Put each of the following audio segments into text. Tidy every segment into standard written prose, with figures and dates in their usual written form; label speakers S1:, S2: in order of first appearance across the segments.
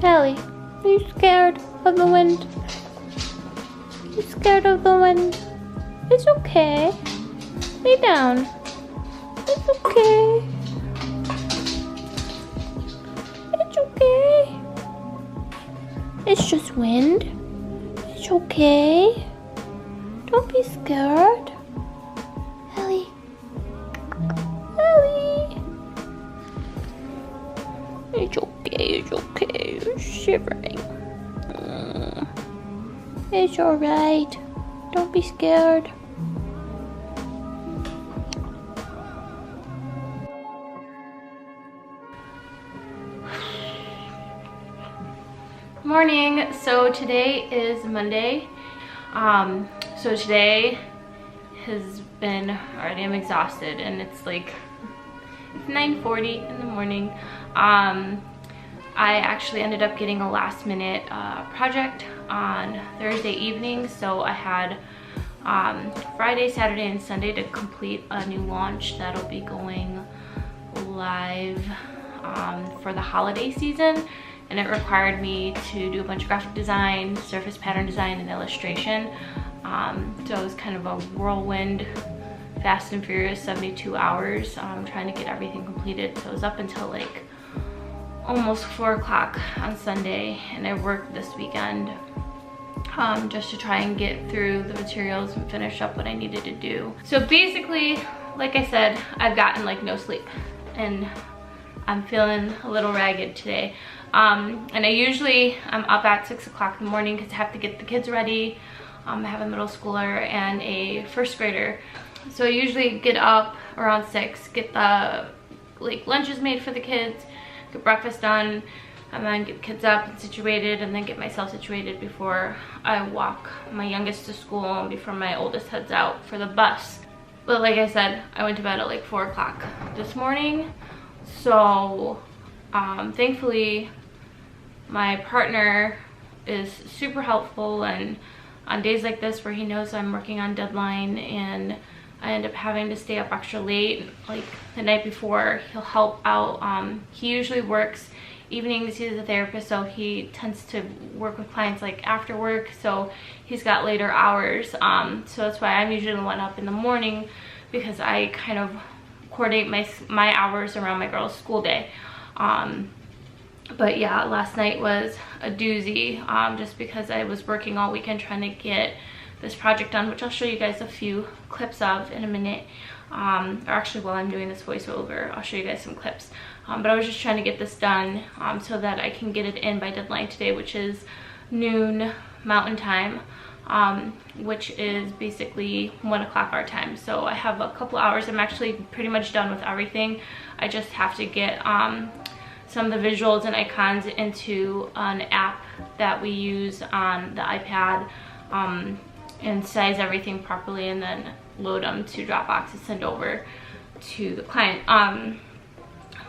S1: Ellie, are you scared of the wind? You scared of the wind? It's okay. Lay down. It's okay. It's okay. It's just wind. It's okay. Don't be scared. Ellie. Ellie. It's okay, it's okay. You're shivering. It's alright. Don't be scared. Morning. So today is Monday. So today has been already, I'm exhausted, and it's like 9:40 in the morning. I actually ended up getting a last minute project on Thursday evening, so I had Friday, Saturday, and Sunday to complete a new launch that'll be going live for the holiday season, and it required me to do a bunch of graphic design, surface pattern design, and illustration. So it was kind of a whirlwind, fast and furious 72 hours trying to get everything completed. So it was up until like almost 4 o'clock on Sunday, and I worked this weekend just to try and get through the materials and finish up what I needed to do. So basically, like I said, I've gotten like no sleep, and I'm feeling a little ragged today. And I'm up at 6 o'clock in the morning because I have to get the kids ready. I have a middle schooler and a first grader. So I usually get up around 6, get the like lunches made for the kids, get breakfast done, and then get the kids up and situated, and then get myself situated before I walk my youngest to school and before my oldest heads out for the bus. But like I said, I went to bed at like 4 o'clock this morning. So thankfully my partner is super helpful, and on days like this where he knows I'm working on deadline and I end up having to stay up extra late, like the night before, he'll help out. He usually works evenings. He's a therapist, so he tends to work with clients like after work, so he's got later hours. So that's why I'm usually the one up in the morning, because I kind of coordinate my hours around my girls' school day. But yeah, last night was a doozy, just because I was working all weekend trying to get this project done, which I'll show you guys a few clips of in a minute. Or actually, while I'm doing this voiceover, I'll show you guys some clips. But I was just trying to get this done so that I can get it in by deadline today, which is noon Mountain Time, which is basically 1 o'clock our time. So I have a couple hours. I'm actually pretty much done with everything. I just have to get some of the visuals and icons into an app that we use on the iPad, and size everything properly, and then load them to Dropbox and send over to the client.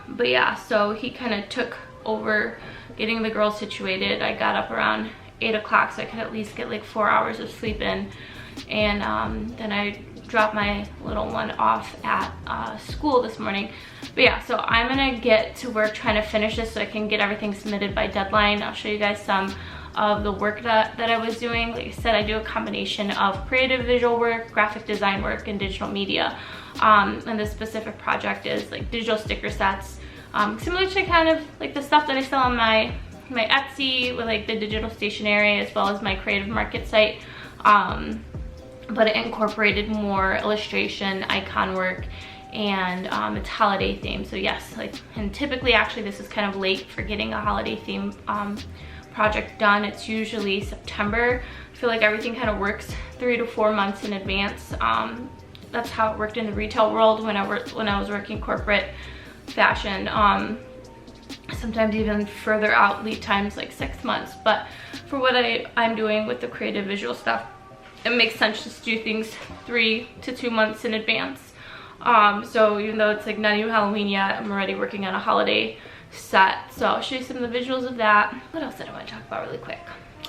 S1: But yeah, so he kind of took over getting the girls situated. I got up around 8 o'clock so I could at least get like 4 hours of sleep in, and then I dropped my little one off at school this morning. But yeah, so I'm gonna get to work trying to finish this so I can get everything submitted by deadline. I'll show you guys some of the work that I was doing. Like I said, I do a combination of creative visual work, graphic design work, and digital media. And this specific project is like digital sticker sets, similar to kind of like the stuff that I sell on my Etsy with like the digital stationery, as well as my creative market site. But it incorporated more illustration, icon work, and it's holiday themed. So yes, like, and typically actually this is kind of late for getting a holiday theme project done. It's usually September. I feel like everything kind of works 3 to 4 months in advance. That's how it worked in the retail world when I was working corporate fashion. Sometimes even further out lead times, like 6 months. But for what I'm doing with the creative visual stuff, it makes sense just to do things 3 to 2 months in advance. So even though it's like not even Halloween yet, I'm already working on a holiday set. So I'll show you some of the visuals of that. What else did I want to talk about really quick?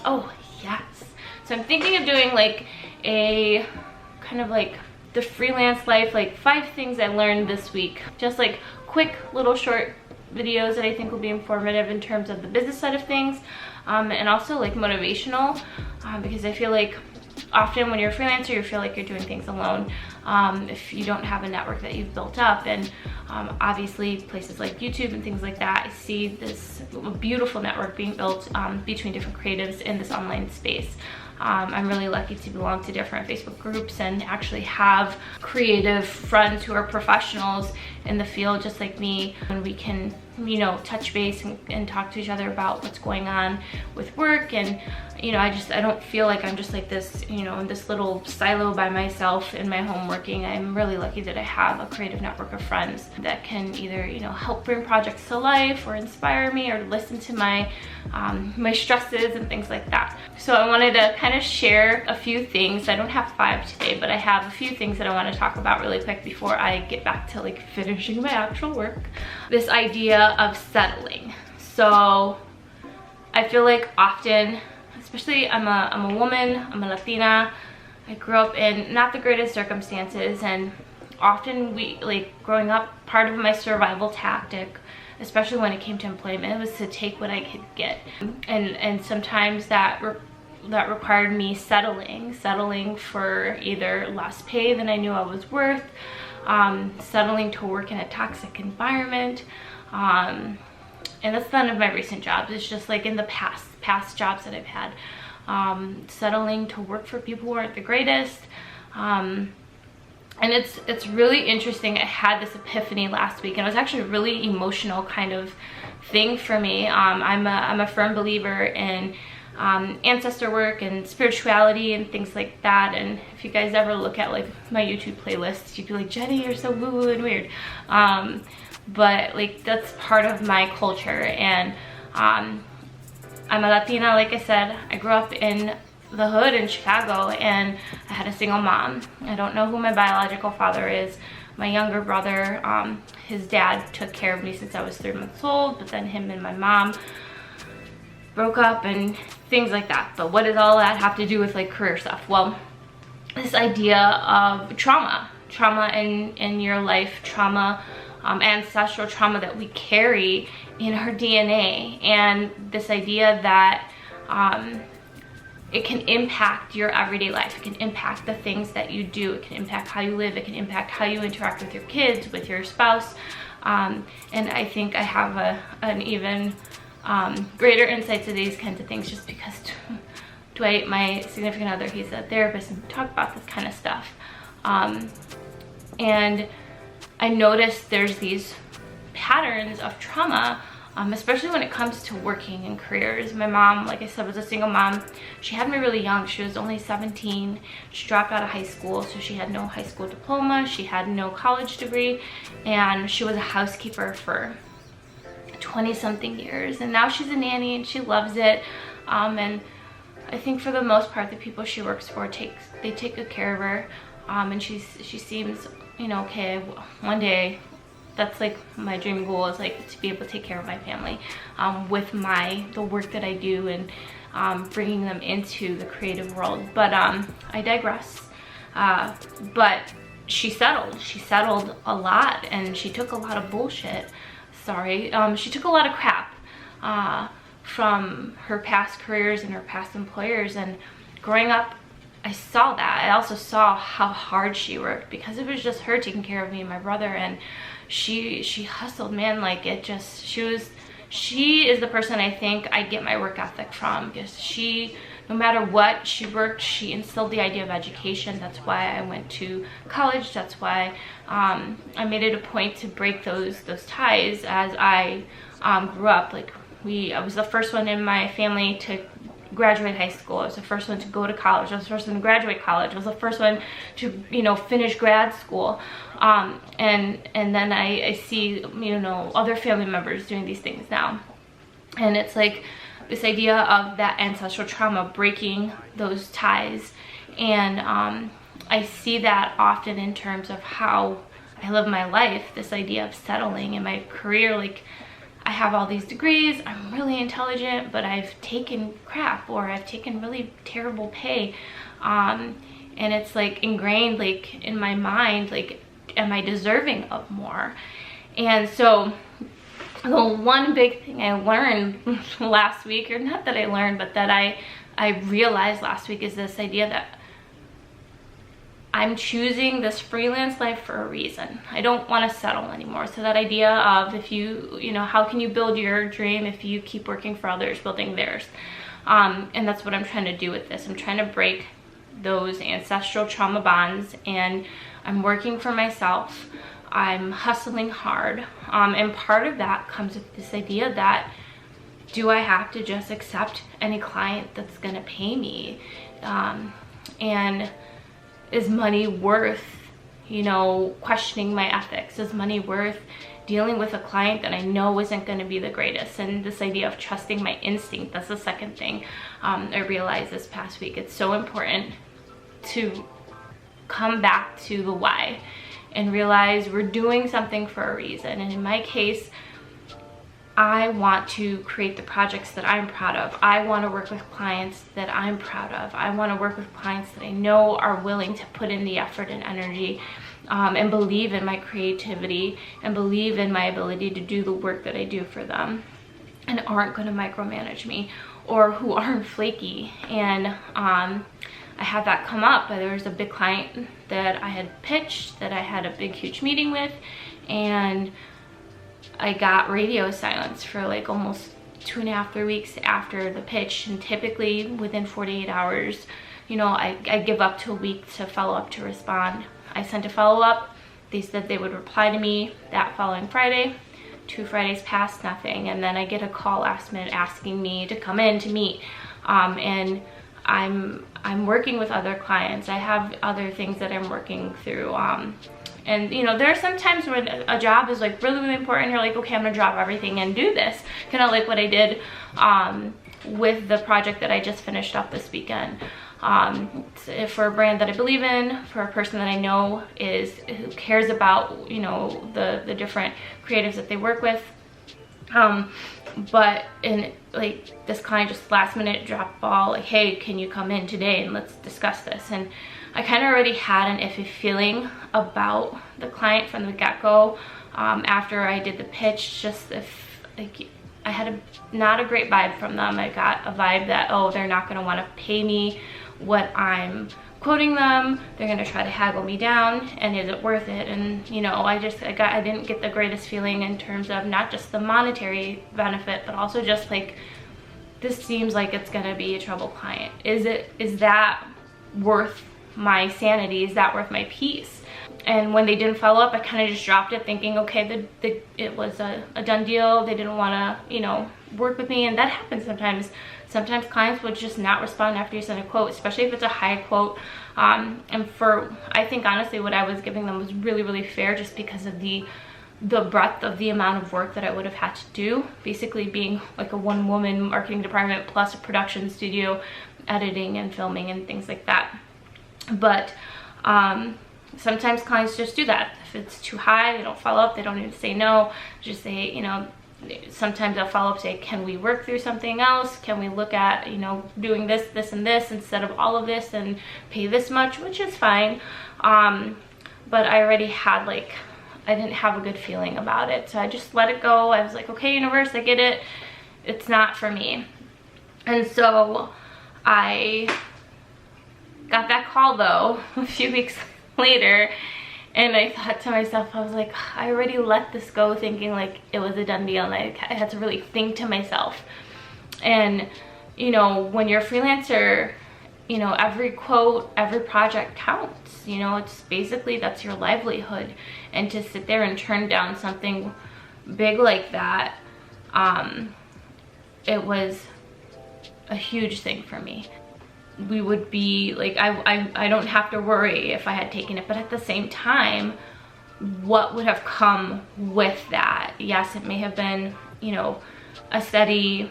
S1: Oh yes, so I'm thinking of doing like a kind of like the freelance life, like 5 things I learned this week, just like quick little short videos that I think will be informative in terms of the business side of things, and also like motivational, because I feel like often when you're a freelancer, you feel like you're doing things alone if you don't have a network that you've built up. And obviously places like YouTube and things like that, I see this beautiful network being built between different creatives in this online space. I'm really lucky to belong to different Facebook groups and actually have creative friends who are professionals in the field just like me, and we can, you know, touch base and talk to each other about what's going on with work. And you know, I don't feel like I'm just like this, you know, in this little silo by myself in my home working. I'm really lucky that I have a creative network of friends that can either, you know, help bring projects to life or inspire me or listen to my my stresses and things like that. So I wanted to kind of share a few things. I don't have 5 today, but I have a few things that I want to talk about really quick before I get back to like finishing my actual work. This idea of settling. So I feel like often, especially I'm a woman, I'm a Latina, I grew up in not the greatest circumstances, and often we, like growing up, part of my survival tactic, especially when it came to employment, was to take what I could get. And sometimes that required me settling for either less pay than I knew I was worth, settling to work in a toxic environment, and that's none of my recent jobs. It's just like in the past jobs that I've had, settling to work for people who aren't the greatest. And it's really interesting. I had this epiphany last week, and it was actually a really emotional kind of thing for me. I'm a firm believer in ancestor work and spirituality and things like that. And if you guys ever look at like my YouTube playlists, you'd be like, Jenny, you're so woo-woo and weird. But like that's part of my culture. And I'm a Latina, like I said. I grew up in the hood in Chicago, and I had a single mom. I don't know who my biological father is. My younger brother, his dad took care of me since I was 3 months old, but then him and my mom broke up and things like that. But what does all that have to do with like career stuff? Well, this idea of trauma in your life, trauma, ancestral trauma that we carry in our DNA, and this idea that it can impact your everyday life. It can impact the things that you do. It can impact how you live. It can impact how you interact with your kids, with your spouse. And I think I have an even greater insight to these kinds of things just because Dwight, my significant other, he's a therapist, and we talk about this kind of stuff. And I noticed there's these patterns of trauma, especially when it comes to working in careers. My mom, like I said, was a single mom. She had me really young. She was only 17. She dropped out of high school, so she had no high school diploma. She had no college degree, and she was a housekeeper for 20-something years. And now she's a nanny, and she loves it. And I think for the most part, the people she works for, they take good care of her. And she seems, you know, okay. One day, that's like my dream goal, is like to be able to take care of my family with the work that I do, and bringing them into the creative world. But I digress. But she settled a lot, and she took a lot of bullshit. She took a lot of crap from her past careers and her past employers. And growing up, I saw that. I also saw how hard she worked, because it was just her taking care of me and my brother, and she hustled, man. Like it just, she is the person I think I get my work ethic from, because she, no matter what, she worked. She instilled the idea of education. That's why I went to college. That's why I made it a point to break those ties as I grew up. Like I was the first one in my family to graduate high school. I was the first one to go to college. I was the first one to graduate college. I was the first one to, you know, finish grad school. And then I see, you know, other family members doing these things now. And it's like this idea of that ancestral trauma, breaking those ties. And I see that often in terms of how I live my life, this idea of settling in my career. Like, I have all these degrees, I'm really intelligent, but I've taken crap, or I've taken really terrible pay. And it's like ingrained like in my mind, like, am I deserving of more? And so the one big thing I learned last week, or not that I learned, but that I realized last week, is this idea that I'm choosing this freelance life for a reason. I don't want to settle anymore. So that idea of, if you know, how can you build your dream if you keep working for others, building theirs? And that's what I'm trying to do with this. I'm trying to break those ancestral trauma bonds, and I'm working for myself. I'm hustling hard. And part of that comes with this idea that, do I have to just accept any client that's gonna pay me? And is money worth, you know, questioning my ethics? Is money worth dealing with a client that I know isn't going to be the greatest? And this idea of trusting my instinct, that's the second thing I realized this past week. It's so important to come back to the why and realize we're doing something for a reason. And in my case, I want to create the projects that I'm proud of. I want to work with clients that I'm proud of. I want to work with clients that I know are willing to put in the effort and energy, and believe in my creativity and believe in my ability to do the work that I do for them, and aren't going to micromanage me, or who aren't flaky. And I had that come up. There was a big client that I had pitched, that I had a big huge meeting with, and I got radio silence for like almost 2.5, 3 weeks after the pitch. And typically within 48 hours, you know, I give up to a week to follow up, to respond. I sent a follow-up. They said they would reply to me that following Friday. 2 Fridays passed, nothing. And then I get a call last minute asking me to come in to meet. And I'm working with other clients. I have other things that I'm working through. And you know, there are some times when a job is like really, really important. You're like, okay, I'm gonna drop everything and do this. Kind of like what I did with the project that I just finished up this weekend. For a brand that I believe in, for a person that I know who cares about, you know, the different creatives that they work with. But in like, this client just last minute dropped ball, like, hey, can you come in today and let's discuss this? And I kind of already had an iffy feeling about the client from the get-go. After I did the pitch, just if like, I had not a great vibe from them. I got a vibe that, oh, they're not going to want to pay me what I'm quoting them. They're going to try to haggle me down, and is it worth it? And you know, I didn't get the greatest feeling in terms of not just the monetary benefit, but also just like, this seems like it's going to be a trouble client. Is that worth my sanity? Is that worth my peace? And when they didn't follow up, I kind of just dropped it, thinking, okay, it was a done deal. They didn't want to, you know, work with me. And that happens sometimes. Sometimes clients would just not respond after you send a quote, especially if it's a high quote. And I think honestly what I was giving them was really, really fair, just because of the breadth of the amount of work that I would have had to do, basically being like a one-woman marketing department plus a production studio, editing and filming and things like that. But sometimes clients just do that. If it's too high, they don't follow up, they don't even say no, just say, you know, sometimes they'll follow up, say, can we work through something else? Can we look at, you know, doing this, this, and this instead of all of this, and pay this much, which is fine. But I already had like, I didn't have a good feeling about it. So I just let it go. I was like, okay, universe, I get it. It's not for me. And so I got that call though a few weeks later, and I thought to myself, I was like, I already let this go thinking like it was a done deal, and I had to really think to myself. And you know, when you're a freelancer, you know, every quote, every project counts. You know, it's basically, that's your livelihood. And to sit there and turn down something big like that, it was a huge thing for me. We would be like, I don't have to worry if I had taken it, but at the same time, what would have come with that? Yes, it may have been, you know, a steady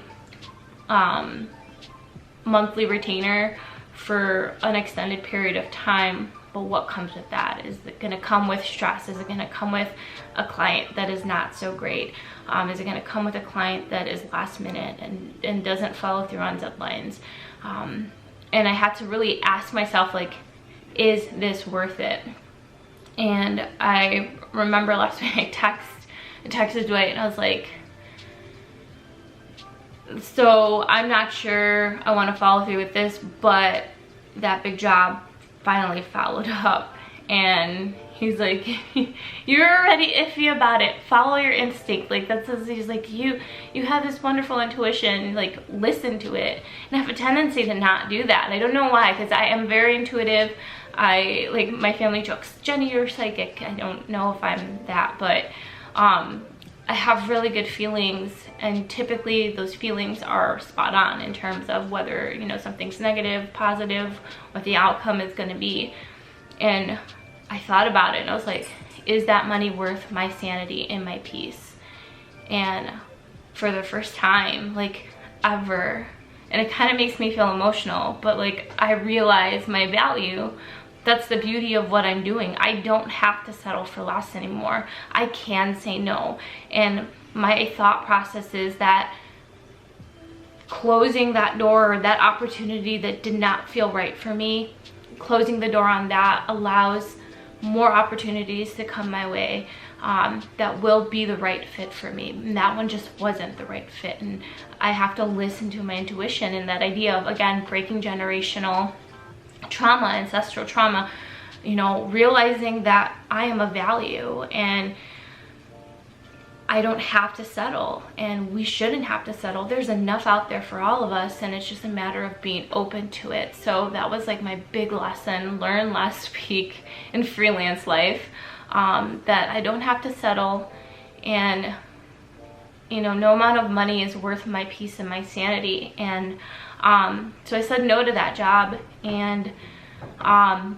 S1: monthly retainer for an extended period of time, but what comes with that? Is it going to come with stress? Is it going to come with a client that is not so great? Is it going to come with a client that is last minute and doesn't follow through on deadlines? And I had to really ask myself, like, is this worth it? And I remember last week I texted Dwight, and I was like, So I'm not sure I want to follow through with this, but that big job finally followed up, and he's like, you're already iffy about it, follow your instinct. Like, that's, he's like, you have this wonderful intuition, like, listen to it. And I have a tendency to not do that, and I don't know why, because I am very intuitive. I, like, my family jokes, Jenny, you're psychic. I don't know if I'm that, but I have really good feelings, and typically those feelings are spot on in terms of whether, you know, something's negative, positive, what the outcome is going to be. And I thought about it, and I was like, is that money worth my sanity and my peace? And for the first time, like, ever, and it kind of makes me feel emotional, but like, I realize my value. That's the beauty of what I'm doing. I don't have to settle for less anymore. I can say no. And my thought process is that closing that door, or that opportunity that did not feel right for me, closing the door on that allows more opportunities to come my way that will be the right fit for me. And that one just wasn't the right fit. And I have to listen to my intuition, and that idea of, again, breaking generational trauma, ancestral trauma, you know, realizing that I am of value and I don't have to settle, and we shouldn't have to settle. There's enough out there for all of us, and it's just a matter of being open to it. So that was like my big lesson learned last week in Freelance Life, that I don't have to settle, and, you know, no amount of money is worth my peace and my sanity. And so I said no to that job, and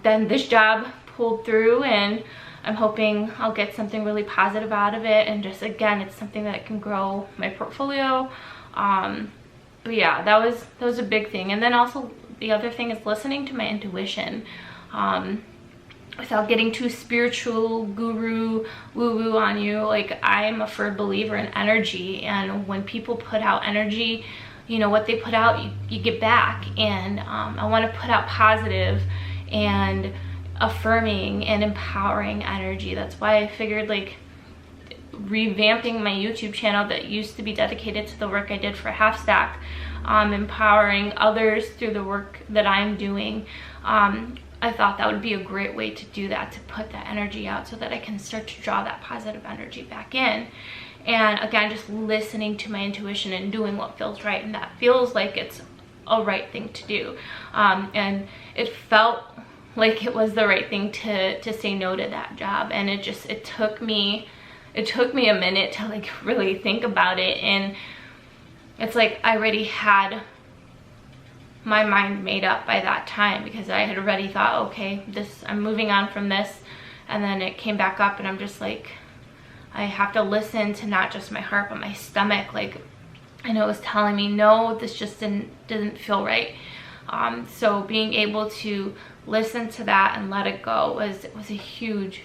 S1: then this job pulled through, and I'm hoping I'll get something really positive out of it, and just, again, it's something that can grow my portfolio. But yeah, that was a big thing. And then also the other thing is listening to my intuition, without getting too spiritual, guru, woo-woo on you. Like, I'm a firm believer in energy, and when people put out energy, you know, what they put out, you get back. And I want to put out positive and affirming and empowering energy. That's why I figured, like, revamping my YouTube channel that used to be dedicated to the work I did for Half Stack, empowering others through the work that I'm doing. I thought that would be a great way to do that, to put that energy out so that I can start to draw that positive energy back in. And again, just listening to my intuition and doing what feels right, and that feels like it's a right thing to do. And it felt like it was the right thing to say no to that job. And it took me a minute to, like, really think about it. And it's like I already had my mind made up by that time, because I had already thought, okay, I'm moving on from this. And then it came back up, and I'm just like, I have to listen to not just my heart, but my stomach. Like, I know it was telling me, no, this just didn't feel right. So being able to listen to that and let it go was a huge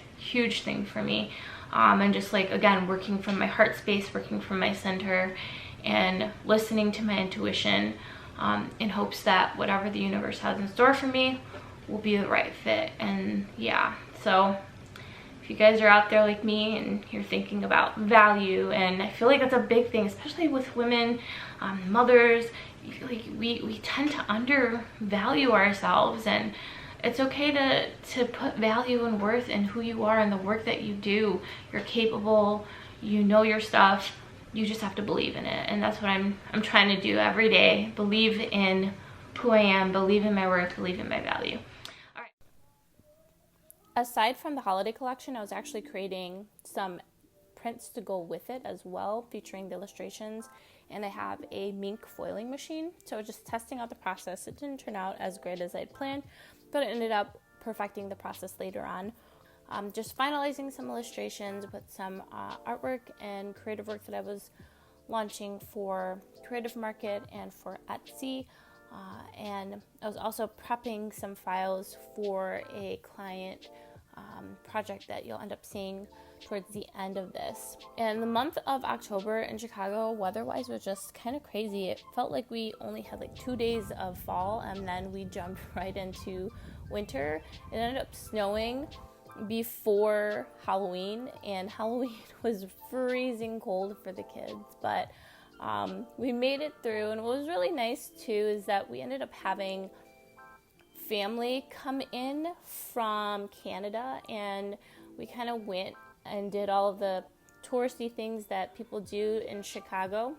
S1: thing for me. And just, like, again, working from my heart space, working from my center, and listening to my intuition, in hopes that whatever the universe has in store for me will be the right fit. And yeah, so if you guys are out there like me and you're thinking about value, and I feel like that's a big thing, especially with women, mothers, you feel like we tend to undervalue ourselves, and it's okay to put value and worth in who you are and the work that you do. You're capable, you know your stuff. You just have to believe in it, and that's what I'm trying to do every day. Believe in who I am, believe in my worth, believe in my value. All right. Aside from the holiday collection, I was actually creating some prints to go with it as well, featuring the illustrations, and I have a mink foiling machine. So just testing out the process. It didn't turn out as great as I'd planned, but I ended up perfecting the process later on. Just finalizing some illustrations with some artwork and creative work that I was launching for Creative Market and for Etsy. And I was also prepping some files for a client project that you'll end up seeing towards the end of this. And the month of October in Chicago, weather-wise, was just kind of crazy. It felt like we only had like 2 days of fall, and then we jumped right into winter. It ended up snowing before Halloween, and Halloween was freezing cold for the kids, but we made it through, and what was really nice too is that we ended up having family come in from Canada, and we kind of went and did all of the touristy things that people do in Chicago.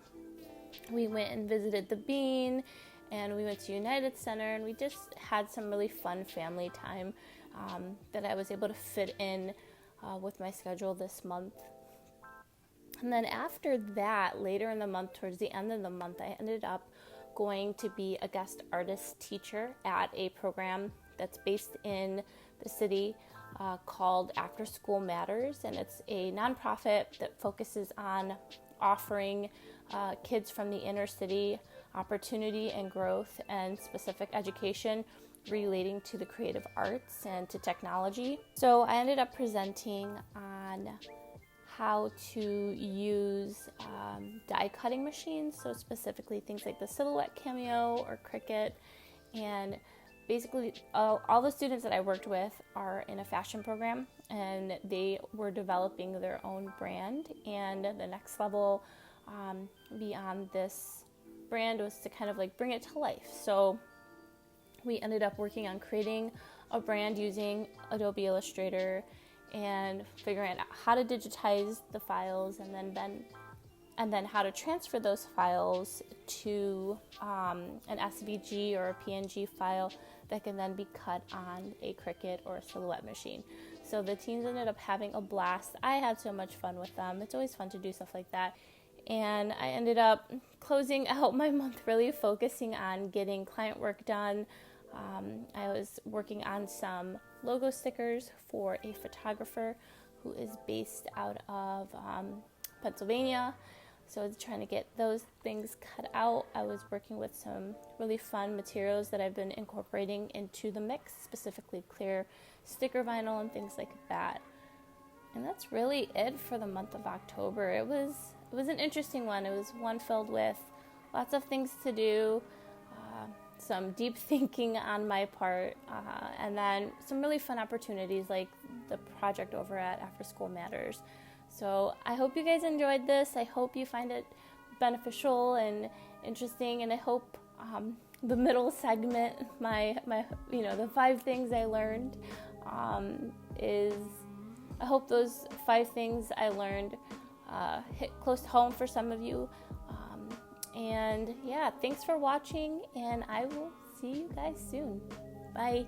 S1: We went and visited the Bean, and we went to United Center, and we just had some really fun family time that I was able to fit in with my schedule this month. And then after that, later in the month, towards the end of the month, I ended up going to be a guest artist teacher at a program that's based in the city called After School Matters, and it's a nonprofit that focuses on offering kids from the inner city opportunity and growth and specific education relating to the creative arts and to technology. So I ended up presenting on how to use die cutting machines, so specifically things like the Silhouette Cameo or Cricut. And basically all the students that I worked with are in a fashion program, and they were developing their own brand, and the next level beyond this brand was to kind of like bring it to life. So we ended up working on creating a brand using Adobe Illustrator and figuring out how to digitize the files, and then how to transfer those files to an SVG or a PNG file that can then be cut on a Cricut or a Silhouette machine. So the teens ended up having a blast. I had so much fun with them. It's always fun to do stuff like that. And I ended up closing out my month really focusing on getting client work done. I was working on some logo stickers for a photographer who is based out of Pennsylvania. So I was trying to get those things cut out. I was working with some really fun materials that I've been incorporating into the mix, specifically clear sticker vinyl and things like that. And that's really it for the month of October. It was an interesting one. It was one filled with lots of things to do, some deep thinking on my part, and then some really fun opportunities like the project over at After School Matters. So I hope you guys enjoyed this. I hope you find it beneficial and interesting, and I hope the middle segment, my the 5 things I learned, I hope those 5 things I learned hit close to home for some of you. And yeah, thanks for watching, and I will see you guys soon. Bye.